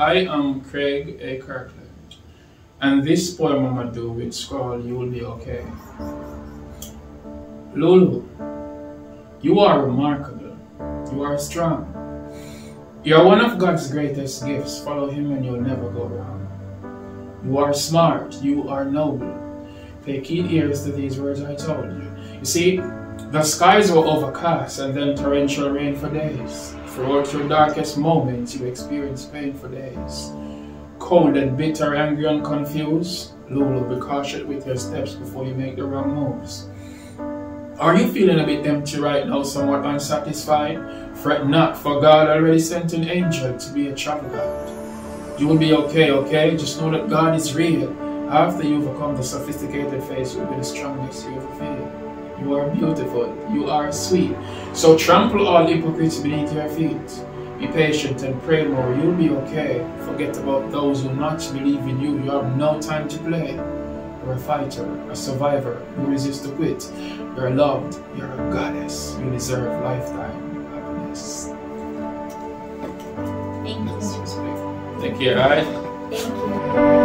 I am Craig A. Kirkland, and this poem I'm gonna do with scroll, You Will Be Okay. LuLu, you are remarkable. You are strong. You are one of God's greatest gifts. Follow Him and you'll never go wrong. You are smart. You are noble. Pay keen ears to these words I told you. You see, the skies were overcast and then torrential rain for days. Throughout your darkest moments, you experienced pain for days. Cold and bitter, angry and confused, LuLu, be cautious with your steps before you make the wrong moves. Are you feeling a bit empty right now, somewhat unsatisfied? Fret not, for God already sent an angel to be a travel guide. You will be okay, okay? Just know that God is real. After you overcome the sophisticated face, you will be the strongest you ever feel. You are beautiful. You are sweet. So trample all hypocrites beneath your feet. Be patient and pray more. You'll be okay. Forget about those who not believe in you. You have no time to play. You're a fighter, a survivor. You resist to quit. You're loved. You're a goddess. You deserve lifetime happiness. Thank you. Take care, alright? Thank you.